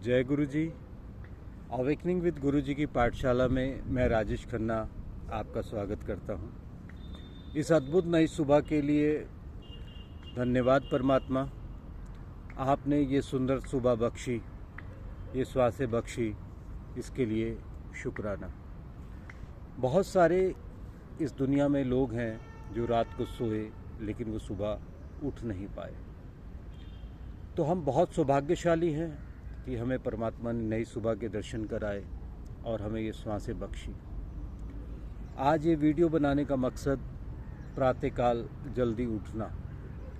जय गुरु जी। Awakening with गुरु जी की पाठशाला में मैं राजेश खन्ना आपका स्वागत करता हूं। इस अद्भुत नई सुबह के लिए धन्यवाद परमात्मा। आपने ये सुंदर सुबह बख्शी, ये श्वासें बख्शी, इसके लिए शुक्राना। बहुत सारे इस दुनिया में लोग हैं जो रात को सोए लेकिन वो सुबह उठ नहीं पाए। तो हम बहुत सौभाग्यशाली हैं कि हमें परमात्मा ने नई सुबह के दर्शन कराए और हमें ये श्वासें बख्शी। आज ये वीडियो बनाने का मकसद प्रातःकाल जल्दी उठना,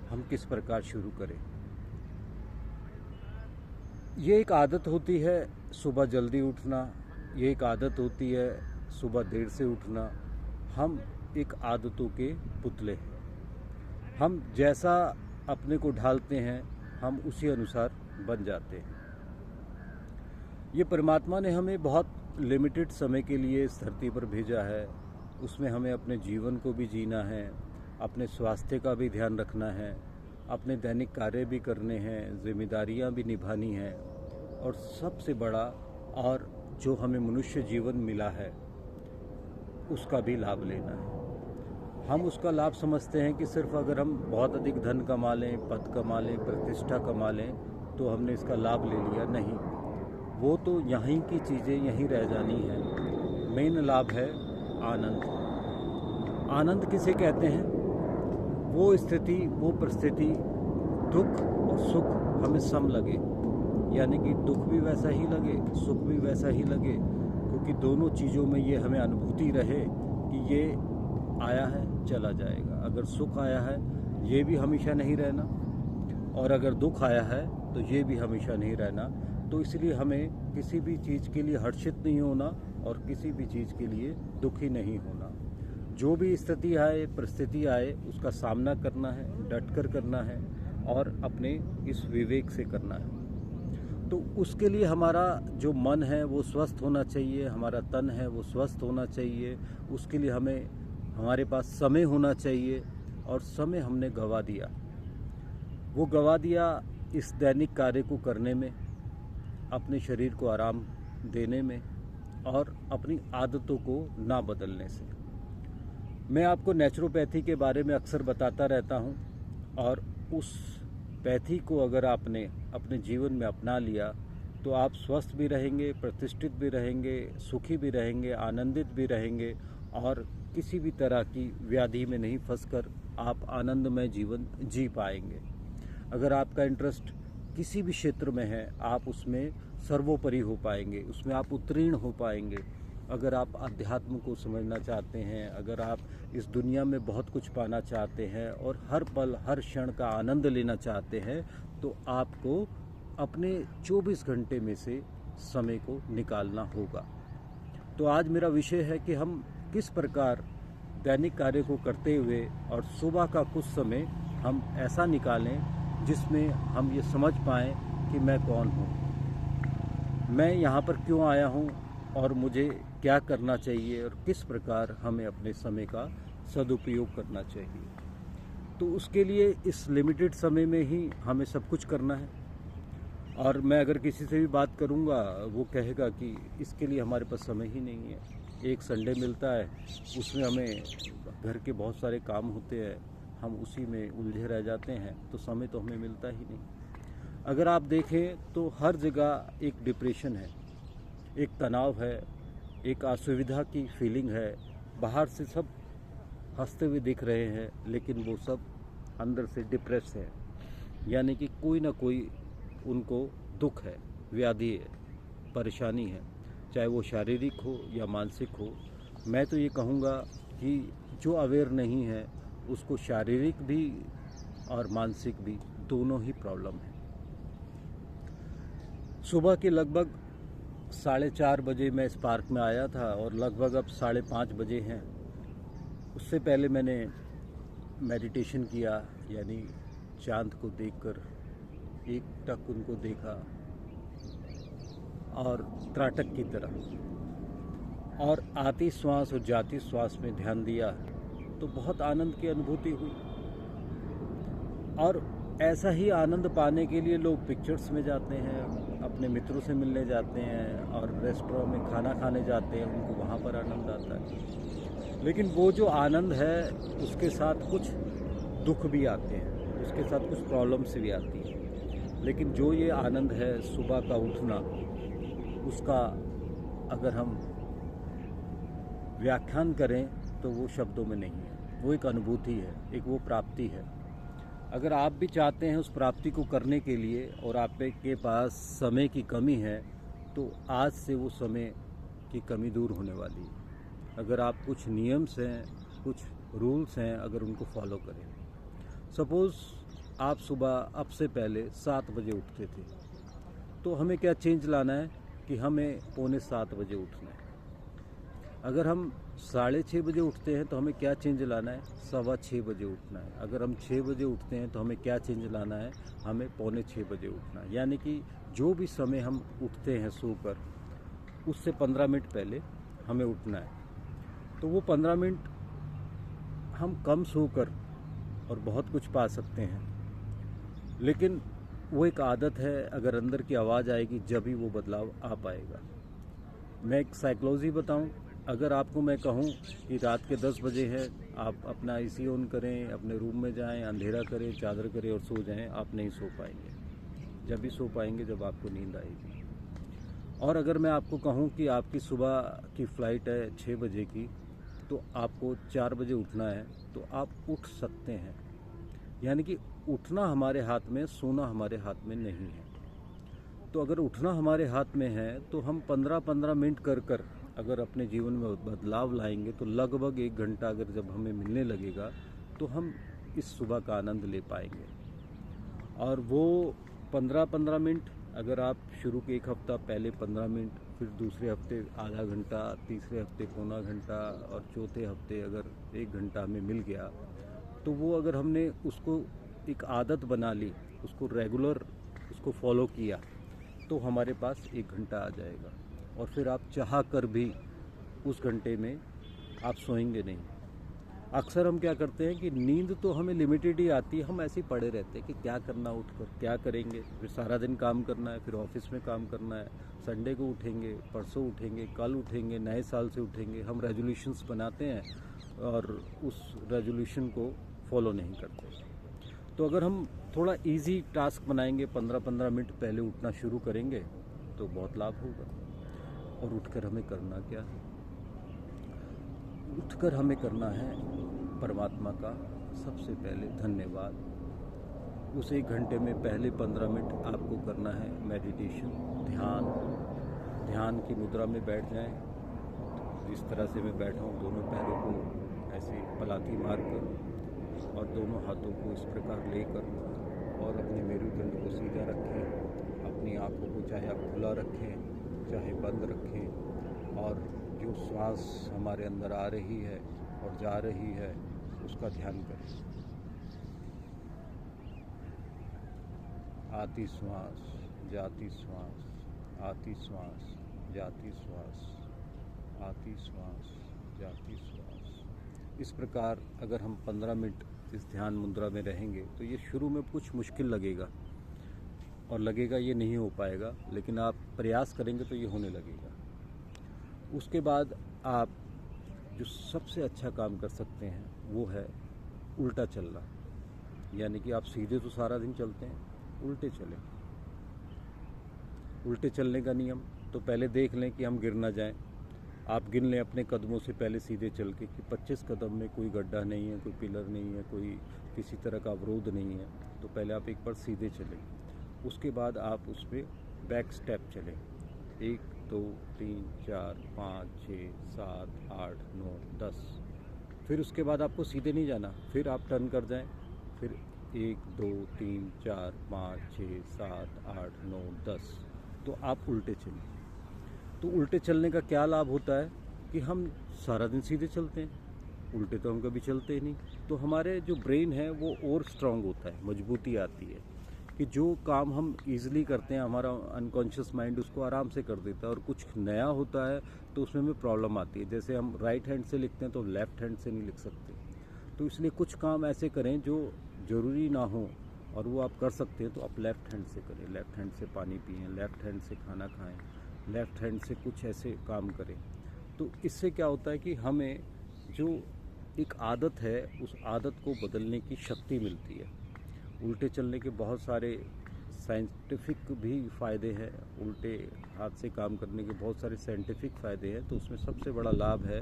हम किस प्रकार शुरू करें। ये एक आदत होती है सुबह जल्दी उठना, ये एक आदत होती है सुबह देर से उठना। हम एक आदतों के पुतले हैं। हम जैसा अपने को ढालते हैं हम उसी अनुसार बन जाते हैं। ये परमात्मा ने हमें बहुत लिमिटेड समय के लिए इस धरती पर भेजा है। उसमें हमें अपने जीवन को भी जीना है, अपने स्वास्थ्य का भी ध्यान रखना है, अपने दैनिक कार्य भी करने हैं, जिम्मेदारियां भी निभानी हैं और सबसे बड़ा और जो हमें मनुष्य जीवन मिला है उसका भी लाभ लेना है। हम उसका लाभ समझते हैं कि सिर्फ अगर हम बहुत अधिक धन कमा लें, पद कमा लें, प्रतिष्ठा कमा लें तो हमने इसका लाभ ले लिया। नहीं, वो तो यहीं की चीज़ें यहीं रह जानी है। मेन लाभ है आनंद। आनंद किसे कहते हैं? वो स्थिति, वो परिस्थिति, दुख और सुख हमें सम लगे, यानी कि दुख भी वैसा ही लगे, सुख भी वैसा ही लगे, क्योंकि दोनों चीज़ों में ये हमें अनुभूति रहे कि ये आया है चला जाएगा। अगर सुख आया है ये भी हमेशा नहीं रहना, और अगर दुख आया है तो ये भी हमेशा नहीं रहना। तो इसलिए हमें किसी भी चीज़ के लिए हर्षित नहीं होना और किसी भी चीज़ के लिए दुखी नहीं होना। जो भी स्थिति आए, परिस्थिति आए, उसका सामना करना है, डटकर करना है और अपने इस विवेक से करना है। तो उसके लिए हमारा जो मन है वो स्वस्थ होना चाहिए, हमारा तन है वो स्वस्थ होना चाहिए। उसके लिए हमारे पास समय होना चाहिए, और समय हमने गंवा दिया। वो गंवा दिया इस दैनिक कार्य को करने में, अपने शरीर को आराम देने में और अपनी आदतों को ना बदलने से। मैं आपको नेचुरोपैथी के बारे में अक्सर बताता रहता हूँ, और उस पैथी को अगर आपने अपने जीवन में अपना लिया तो आप स्वस्थ भी रहेंगे, प्रतिष्ठित भी रहेंगे, सुखी भी रहेंगे, आनंदित भी रहेंगे और किसी भी तरह की व्याधि में नहीं फंसकर आप आनंदमय जीवन जी पाएंगे। अगर आपका इंटरेस्ट किसी भी क्षेत्र में है आप उसमें सर्वोपरि हो पाएंगे, उसमें आप उत्तीर्ण हो पाएंगे। अगर आप अध्यात्म को समझना चाहते हैं, अगर आप इस दुनिया में बहुत कुछ पाना चाहते हैं और हर पल हर क्षण का आनंद लेना चाहते हैं, तो आपको अपने 24 घंटे में से समय को निकालना होगा। तो आज मेरा विषय है कि हम किस प्रकार दैनिक कार्य को करते हुए और सुबह का कुछ समय हम ऐसा निकालें जिसमें हम ये समझ पाएँ कि मैं कौन हूँ, मैं यहाँ पर क्यों आया हूँ और मुझे क्या करना चाहिए और किस प्रकार हमें अपने समय का सदुपयोग करना चाहिए। तो उसके लिए इस लिमिटेड समय में ही हमें सब कुछ करना है। और मैं अगर किसी से भी बात करूँगा वो कहेगा कि इसके लिए हमारे पास समय ही नहीं है। एक संडे मिलता है, उसमें हमें घर के बहुत सारे काम होते हैं, हम उसी में उलझे रह जाते हैं, तो समय तो हमें मिलता ही नहीं। अगर आप देखें तो हर जगह एक डिप्रेशन है, एक तनाव है, एक असुविधा की फीलिंग है। बाहर से सब हंसते हुए दिख रहे हैं लेकिन वो सब अंदर से डिप्रेस है, यानी कि कोई ना कोई उनको दुख है, व्याधि है, परेशानी है, चाहे वो शारीरिक हो या मानसिक हो। मैं तो ये कहूँगा कि जो अवेयर नहीं है उसको शारीरिक भी और मानसिक भी दोनों ही प्रॉब्लम है। सुबह के लगभग 4:30 बजे मैं इस पार्क में आया था और लगभग अब 5:30 बजे हैं। उससे पहले मैंने मेडिटेशन किया, यानी चांद को देखकर एक टक उनको देखा और त्राटक की तरह, और आती श्वास और जाती श्वास में ध्यान दिया तो बहुत आनंद की अनुभूति हुई। और ऐसा ही आनंद पाने के लिए लोग पिक्चर्स में जाते हैं, अपने मित्रों से मिलने जाते हैं और रेस्टोरेंट में खाना खाने जाते हैं, उनको वहाँ पर आनंद आता है। लेकिन वो जो आनंद है उसके साथ कुछ दुख भी आते हैं, उसके साथ कुछ प्रॉब्लम्स भी आती हैं। लेकिन जो ये आनंद है सुबह का उठना, उसका अगर हम व्याख्यान करें तो वो शब्दों में नहीं है, वो एक अनुभूति है, एक वो प्राप्ति है। अगर आप भी चाहते हैं उस प्राप्ति को करने के लिए और आपके पास समय की कमी है, तो आज से वो समय की कमी दूर होने वाली है। अगर आप कुछ नियम्स हैं, कुछ रूल्स हैं, अगर उनको फॉलो करें। सपोज़ आप सुबह अब से पहले 7 बजे उठते थे, तो हमें क्या चेंज लाना है कि हमें 6:45 बजे उठना है। अगर हम 6:30 बजे उठते हैं तो हमें क्या चेंज लाना है, 6:15 बजे उठना है। अगर हम 6 बजे उठते हैं तो हमें क्या चेंज लाना है, हमें 6:45 बजे उठना है। यानी कि जो भी समय हम उठते हैं सोकर, उससे 15 मिनट पहले हमें उठना है। तो वो 15 मिनट हम कम सोकर और बहुत कुछ पा सकते हैं, लेकिन वो एक आदत है। अगर अंदर की आवाज़ आएगी जब ही वो बदलाव आ पाएगा। मैं एक साइकोलॉजी बताऊं, अगर आपको मैं कहूं कि रात के 10 बजे है, आप अपना एसी ऑन करें, अपने रूम में जाएं, अंधेरा करें, चादर करें और सो जाएं, आप नहीं सो पाएंगे। जब भी सो पाएंगे जब आपको नींद आएगी। और अगर मैं आपको कहूं कि आपकी सुबह की फ़्लाइट है 6 बजे की, तो आपको 4 बजे उठना है, तो आप उठ सकते हैं। यानी कि उठना हमारे हाथ में, सोना हमारे हाथ में नहीं है। तो अगर उठना हमारे हाथ में है तो हम 15-15 मिनट कर अगर अपने जीवन में बदलाव लाएंगे तो लगभग 1 घंटा अगर जब हमें मिलने लगेगा तो हम इस सुबह का आनंद ले पाएंगे। और वो 15-15 मिनट अगर आप शुरू के 1 हफ्ता पहले 15 मिनट, फिर दूसरे हफ्ते आधा घंटा, तीसरे हफ्ते पौना घंटा और चौथे हफ्ते अगर 1 घंटा हमें मिल गया, तो वो अगर हमने उसको एक आदत बना ली, उसको रेगुलर उसको फॉलो किया, तो हमारे पास 1 घंटा आ जाएगा। और फिर आप चाह कर भी उस घंटे में आप सोएंगे नहीं। अक्सर हम क्या करते हैं कि नींद तो हमें लिमिटेड ही आती है, हम ऐसे ही पड़े रहते हैं कि क्या करना, उठकर क्या करेंगे, फिर सारा दिन काम करना है, फिर ऑफिस में काम करना है, संडे को उठेंगे, परसों उठेंगे, कल उठेंगे, नए साल से उठेंगे। हम रेजोल्यूशंस बनाते हैं और उस रेजोल्यूशन को फॉलो नहीं करते। तो अगर हम थोड़ा इजी टास्क बनाएंगे, 15-15 मिनट पहले उठना शुरू करेंगे तो बहुत लाभ होगा। और उठकर हमें करना क्या है? उठकर हमें करना है परमात्मा का सबसे पहले धन्यवाद। उस 1 घंटे में पहले 15 मिनट आपको करना है मेडिटेशन, ध्यान की मुद्रा में बैठ जाएं। जिस तरह से मैं बैठा हूँ, दोनों पैरों को ऐसे पलाथी मारकर और दोनों हाथों को इस प्रकार लेकर और अपने मेरुदंड को सीधा रखें। अपनी आँखों को चाहे आप खुला रखें, चाहे बंद रखें, और जो श्वास हमारे अंदर आ रही है और जा रही है उसका ध्यान करें। आती श्वास, जाती श्वास, आती श्वास, जाती श्वास, आती श्वास, जाती श्वास। इस प्रकार अगर हम 15 मिनट इस ध्यान मुद्रा में रहेंगे तो ये शुरू में कुछ मुश्किल लगेगा और लगेगा ये नहीं हो पाएगा, लेकिन आप प्रयास करेंगे तो ये होने लगेगा। उसके बाद आप जो सबसे अच्छा काम कर सकते हैं वो है उल्टा चलना। यानी कि आप सीधे तो सारा दिन चलते हैं, उल्टे चलें। उल्टे चलने का नियम तो पहले देख लें कि हम गिर ना जाएं। आप गिन लें अपने कदमों से पहले सीधे चल के कि 25 कदम में कोई गड्ढा नहीं है, कोई पिलर नहीं है, कोई किसी तरह का अवरोध नहीं है। तो पहले आप एक बार सीधे चलें। उसके बाद आप उस पर बैक स्टेप चलें, 1 2 3 4 5 6 7 8 9 10। फिर उसके बाद आपको सीधे नहीं जाना, फिर आप टर्न कर जाएं, फिर 1 2 3 4 5 6 7 8 9 10। तो आप उल्टे चलें। तो उल्टे चलने का क्या लाभ होता है कि हम सारा दिन सीधे चलते हैं, उल्टे तो हम कभी चलते ही नहीं। तो हमारे जो ब्रेन है वो और स्ट्रांग होता है, मजबूती आती है कि जो काम हम इजीली करते हैं हमारा अनकॉन्शियस माइंड उसको आराम से कर देता है। और कुछ नया होता है तो उसमें हमें प्रॉब्लम आती है। जैसे हम राइट हैंड से लिखते हैं तो लेफ़्ट हैंड से नहीं लिख सकते। तो इसलिए कुछ काम ऐसे करें जो ज़रूरी ना हो और वो आप कर सकते हैं तो आप लेफ़्ट हैंड से करें, लेफ़्ट हैंड से पानी पिएं, लेफ़्ट हैंड से खाना खाएं, लेफ़्ट हैंड से कुछ ऐसे काम करें। तो इससे क्या होता है कि हमें जो एक आदत है उस आदत को बदलने की शक्ति मिलती है। उल्टे चलने के बहुत सारे साइंटिफिक भी फ़ायदे हैं, उल्टे हाथ से काम करने के बहुत सारे साइंटिफिक फ़ायदे हैं। तो उसमें सबसे बड़ा लाभ है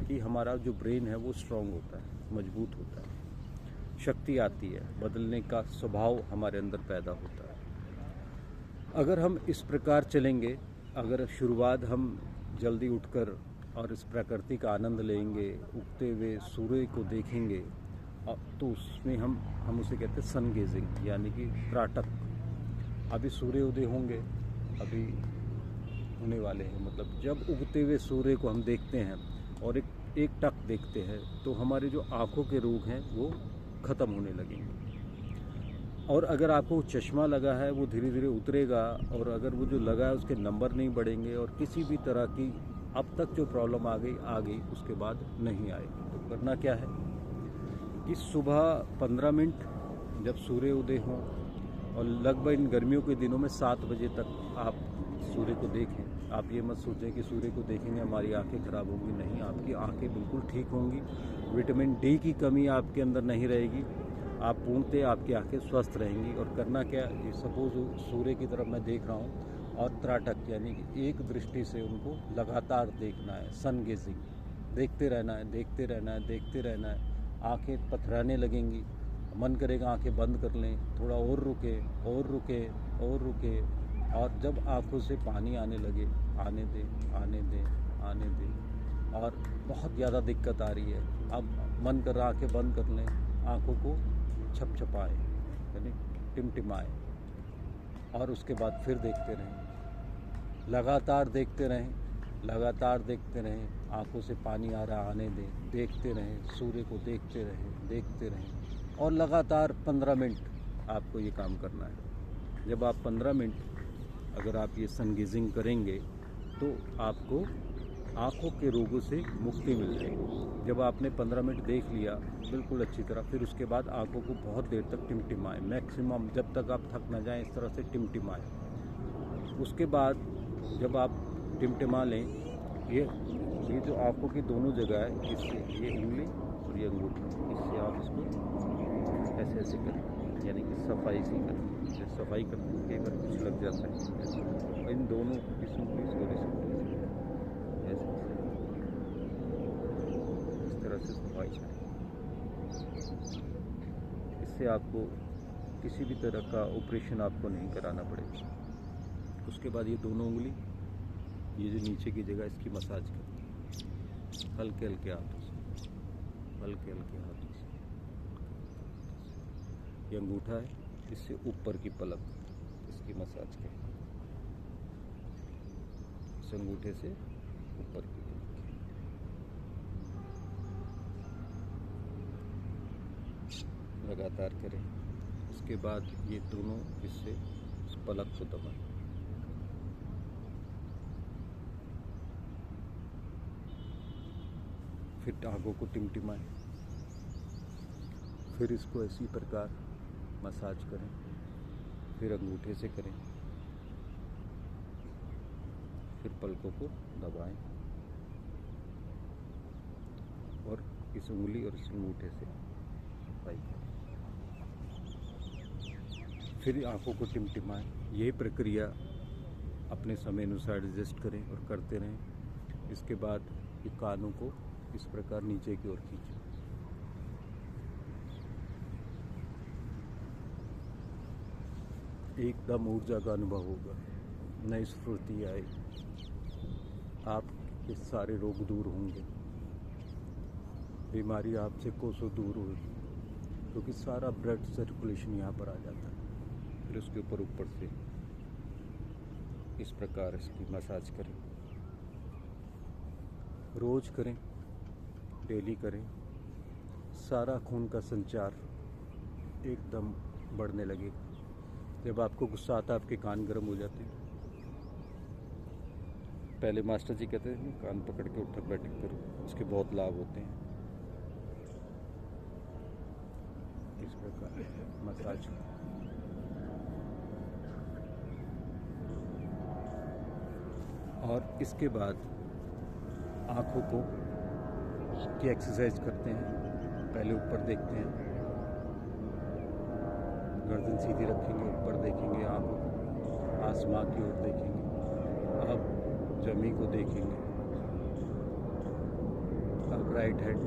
कि हमारा जो ब्रेन है वो स्ट्रॉन्ग होता है, मजबूत होता है, शक्ति आती है, बदलने का स्वभाव हमारे अंदर पैदा होता है। अगर हम इस प्रकार चलेंगे, अगर शुरुआत हम जल्दी उठकर और इस प्रकृति का आनंद लेंगे, उगते हुए सूर्य को देखेंगे, तो उसमें हम उसे कहते हैं सन गेजिंग, यानी कि त्राटक। अभी सूर्य उदय होंगे, अभी होने वाले हैं, मतलब जब उगते हुए सूर्य को हम देखते हैं और एक टक देखते हैं तो हमारे जो आँखों के रोग हैं वो ख़त्म होने लगेंगे। और अगर आपको चश्मा लगा है वो धीरे धीरे उतरेगा, और अगर वो जो लगा है उसके नंबर नहीं बढ़ेंगे, और किसी भी तरह की अब तक जो प्रॉब्लम आ गई उसके बाद नहीं आएगी। तो करना क्या है कि सुबह 15 मिनट जब सूर्य उदय हो, और लगभग इन गर्मियों के दिनों में 7 बजे तक आप सूर्य को देखें। आप ये मत सोचें कि सूर्य को देखेंगे हमारी आंखें खराब होंगी, नहीं, आपकी आंखें बिल्कुल ठीक होंगी। विटामिन डी की कमी आपके अंदर नहीं रहेगी, आप पूर्णतः आपकी आंखें स्वस्थ रहेंगी। और करना क्या, ये सपोज सूर्य की तरफ मैं देख रहा हूँ और त्राटक यानी कि एक दृष्टि से उनको लगातार देखना है, सन गेजिंग, देखते रहना है, देखते रहना है, देखते रहना है। आंखें पथराने लगेंगी, मन करेगा आंखें बंद कर लें, थोड़ा और रुके और रुके और रुके, और जब आंखों से पानी आने लगे, आने दें आने दें आने दें। और बहुत ज़्यादा दिक्कत आ रही है, अब मन कर रहा आंखें बंद कर लें, आंखों को छपछपाएं यानी टिमटिमाएं, और उसके बाद फिर देखते रहें, लगातार देखते रहें, लगातार देखते रहें। आंखों से पानी आ रहा आने दें, देखते रहें, सूर्य को देखते रहें, देखते रहें, और लगातार 15 मिनट आपको ये काम करना है। जब आप 15 मिनट अगर आप ये सन गेजिंग करेंगे तो आपको आँखों के रोगों से मुक्ति मिल जाएगी। जब आपने 15 मिनट देख लिया बिल्कुल अच्छी तरह, फिर उसके बाद आँखों को बहुत देर तक टिमटिमाएं, मैक्सिमम जब तक आप थक ना जाएं, इस तरह से टिमटिमाएं। उसके बाद जब आप टिमटिमा लें, ये जो आँखों की दोनों जगह है, इससे ये उंगली और ये अंगूठा, इससे आप इसको ऐसे ऐसे करें, यानी कि सफाई सी करें। जैसे सफाई करने के अगर कुछ लग जाता है, इन दोनों इस उंगली से और इस उंगली से ऐसे इस तरह से सफाई करें। इससे आपको किसी भी तरह का ऑपरेशन आपको नहीं कराना पड़ेगा। उसके बाद ये दोनों उंगली, ये जो नीचे की जगह, इसकी मसाज करें हल्के हल्के हाथों से, हल्के हल्के हाथों से। ये अंगूठा है, इससे ऊपर की पलक, इसकी मसाज करें, इस अंगूठे से ऊपर की पलक लगातार करें। उसके बाद ये दोनों इससे उस पलक को दबाएं। फिर आँखों को टिमटिमाएं, फिर इसको इसी प्रकार मसाज करें, फिर अंगूठे से करें, फिर पलकों को दबाएं, और इस उंगली और इस अंगूठे से सफाई करें। फिर आँखों को टिमटिमाएं। यही प्रक्रिया अपने समय अनुसार एडजस्ट करें और करते रहें। इसके बाद ये कानों को इस प्रकार नीचे की ओर खींचें। एकदम ऊर्जा का अनुभव होगा, नई स्फूर्ति आएगी, आपके सारे रोग दूर होंगे, बीमारी आपसे कोसों दूर होगी, क्योंकि सारा ब्लड सर्कुलेशन यहाँ पर आ जाता है। फिर उसके ऊपर से इस प्रकार इसकी मसाज करें, रोज़ करें, डेली करें। सारा खून का संचार एकदम बढ़ने लगेगा। जब आपको गुस्सा आता है, आपके कान गर्म हो जाते हैं। पहले मास्टर जी कहते थे कान पकड़ के उठक बैठक करो, उसके बहुत लाभ होते हैं। इस प्रकार मसाज और इसके बाद आँखों को की एक्सरसाइज करते हैं। पहले ऊपर देखते हैं, गर्दन सीधी रखेंगे, ऊपर देखेंगे, आँखों को आसमां की ओर देखेंगे। अब जमीन को देखेंगे। अब राइट हैंड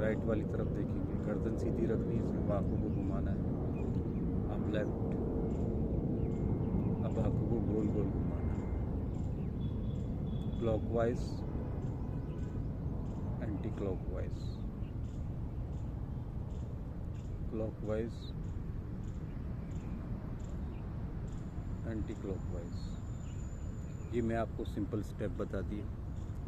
राइट वाली तरफ देखेंगे, गर्दन सीधी रखनी है, सिर्फ आँखों को घुमाना है। अब लेफ्ट, अब आँखों को गोल गोल घुमाना है। Clockwise, anti clockwise, clockwise, anti clockwise. ये मैं आपको सिंपल स्टेप बता दिए,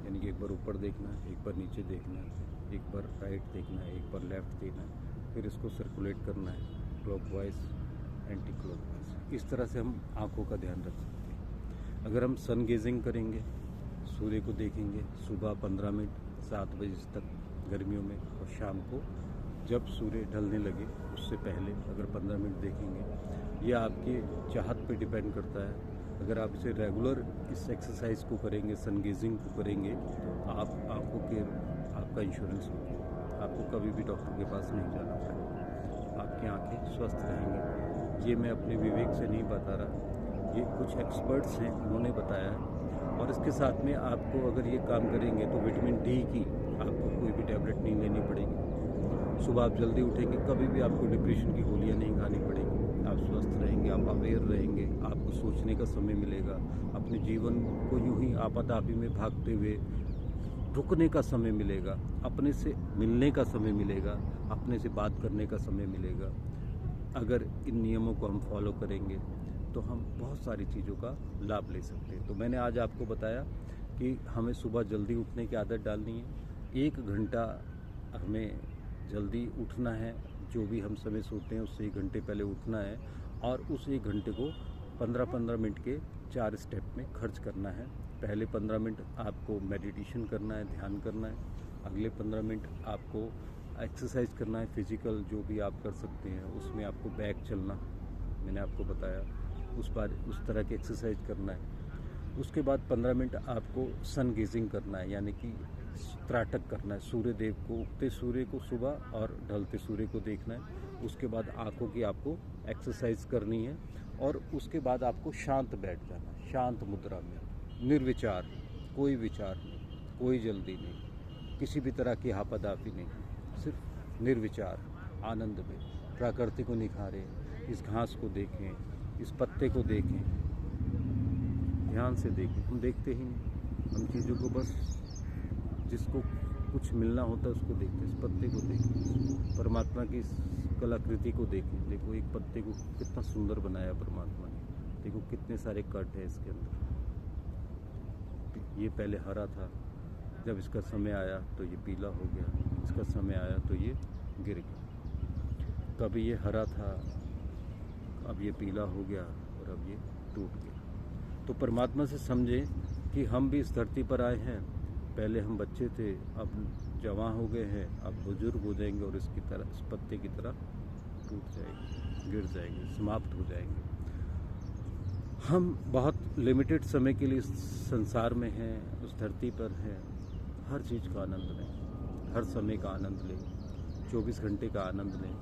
यानी कि एक बार ऊपर देखना है, एक बार नीचे देखना है, एक बार राइट देखना है, एक बार लेफ्ट देखना है, फिर इसको सर्कुलेट करना है, क्लॉकवाइज, एंटी क्लॉकवाइज। इस तरह से हम आँखों का ध्यान रख सकते हैं। अगर हम सन गेजिंग करेंगे, सूर्य को देखेंगे सुबह 15 मिनट 7 बजे तक गर्मियों में, और शाम को जब सूर्य ढलने लगे उससे पहले अगर 15 मिनट देखेंगे, ये आपके चाहत पे डिपेंड करता है। अगर आप इसे रेगुलर इस एक्सरसाइज को करेंगे, सन गेजिंग को करेंगे, तो आप आँखों के आपका इंश्योरेंस होगा, आपको कभी भी डॉक्टर के पास नहीं जाना पड़ेगा, आपकी आँखें स्वस्थ रहेंगी। ये मैं अपने विवेक से नहीं बता रहा, ये कुछ एक्सपर्ट्स हैं, उन्होंने बताया है। और इसके साथ में आपको अगर ये काम करेंगे तो विटामिन डी की आपको कोई भी टैबलेट नहीं लेनी पड़ेगी। सुबह आप जल्दी उठेंगे, कभी भी आपको डिप्रेशन की गोलियां नहीं खानी पड़ेगी, आप स्वस्थ रहेंगे, आप अवेयर रहेंगे, आपको सोचने का समय मिलेगा, अपने जीवन को यूं ही आपाधापी में भागते हुए रुकने का समय मिलेगा, अपने से मिलने का समय मिलेगा, अपने से बात करने का समय मिलेगा। अगर इन नियमों को हम फॉलो करेंगे तो हम बहुत सारी चीज़ों का लाभ ले सकते हैं। तो मैंने आज आपको बताया कि हमें सुबह जल्दी उठने की आदत डालनी है। 1 घंटा हमें जल्दी उठना है, जो भी हम समय सोते हैं उससे 1 घंटे पहले उठना है, और उस 1 घंटे को 15-15 मिनट के 4 स्टेप में खर्च करना है। पहले 15 मिनट आपको मेडिटेशन करना है, ध्यान करना है। अगले 15 मिनट आपको एक्सरसाइज करना है, फिजिकल जो भी आप कर सकते हैं, उसमें आपको बैक चलना, मैंने आपको बताया, उस तरह की एक्सरसाइज करना है। उसके बाद 15 मिनट आपको सन गेजिंग करना है, यानी कि त्राटक करना है, सूर्य देव को, उगते सूर्य को सुबह और ढलते सूर्य को देखना है। उसके बाद आँखों की आपको एक्सरसाइज करनी है, और उसके बाद आपको शांत बैठ जाना है, शांत मुद्रा में, निर्विचार, कोई विचार नहीं, कोई जल्दी नहीं, किसी भी तरह की हापाधापी नहीं, सिर्फ निर्विचार आनंद में प्रकृति को निखारें, इस घास को देखें, इस पत्ते को देखें, ध्यान से देखें। हम देखते ही नहीं, हम चीज़ों को बस जिसको कुछ मिलना होता है उसको देखते हैं। इस पत्ते को देखें, परमात्मा की इस कलाकृति को देखें। देखो एक पत्ते को कितना सुंदर बनाया परमात्मा ने, देखो कितने सारे कट है इसके अंदर। ये पहले हरा था, जब इसका समय आया तो ये पीला हो गया, इसका समय आया तो ये गिर गया। कभी ये हरा था, अब ये पीला हो गया, और अब ये टूट गया। तो परमात्मा से समझें कि हम भी इस धरती पर आए हैं, पहले हम बच्चे थे, अब जवान हो गए हैं, अब बुजुर्ग हो जाएंगे, और इसकी तरह, इस पत्ते की तरह टूट जाएंगे, गिर जाएंगे, समाप्त हो जाएंगे। हम बहुत लिमिटेड समय के लिए इस संसार में हैं, उस धरती पर हैं। हर चीज़ का आनंद लें, हर समय का आनंद लें, 24 घंटे का आनंद लें।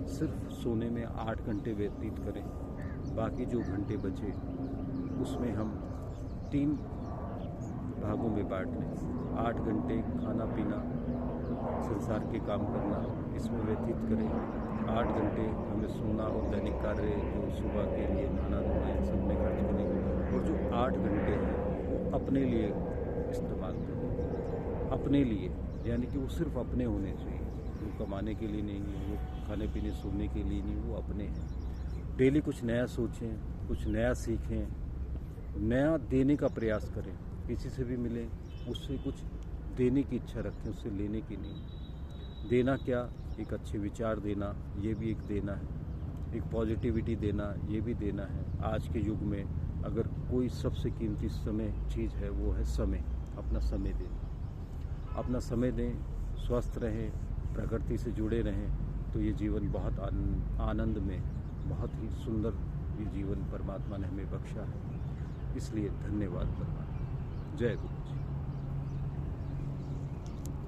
सिर्फ सोने में 8 घंटे व्यतीत करें, बाकी जो घंटे बचे उसमें हम 3 भागों में बांट लें। 8 घंटे खाना पीना, संसार के काम करना, इसमें व्यतीत करें। 8 घंटे हमें सोना और दैनिक कार्य जो सुबह के लिए नहाना धोना इन सब में खर्च करें, और जो 8 घंटे हैं वो अपने लिए इस्तेमाल करें, अपने लिए, यानी कि वो सिर्फ अपने होने चाहिए, वो कमाने के लिए नहीं है, वो खाने पीने सोने के लिए नहीं, वो अपने हैं। डेली कुछ नया सोचें, कुछ नया सीखें, नया देने का प्रयास करें। किसी से भी मिलें, उससे कुछ देने की इच्छा रखें, उससे लेने की नहीं। देना क्या, एक अच्छे विचार देना, ये भी एक देना है। एक पॉजिटिविटी देना, ये भी देना है। आज के युग में अगर कोई सबसे कीमती समय चीज़ है वो है समय, अपना समय दें, अपना समय दें, स्वस्थ रहें, प्रकृति से जुड़े रहें, तो ये जीवन बहुत आनंद में, बहुत ही सुंदर ये जीवन परमात्मा ने हमें बख्शा है। इसलिए धन्यवाद परमात्मा। जय गुरु।